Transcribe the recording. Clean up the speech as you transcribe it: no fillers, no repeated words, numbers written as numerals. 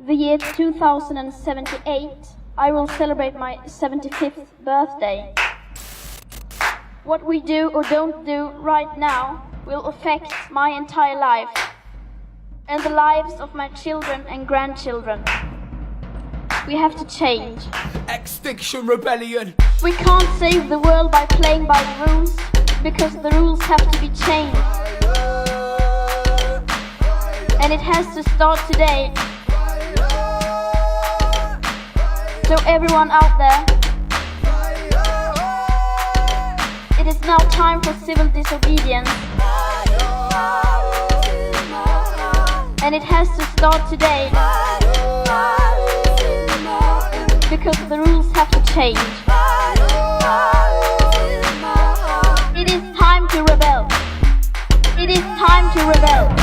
The year 2078, I will celebrate my 75th birthday. What we do or don't do right now will affect my entire life and the lives of my children and grandchildren. We have to change. Extinction Rebellion. We can't save the world by playing by the rules, because the rules have to be changed. And it has to start today. So everyone out there, it is now time for civil disobedience. And it has to start today, because the rules have to change. It is time to rebel. It is time to rebel.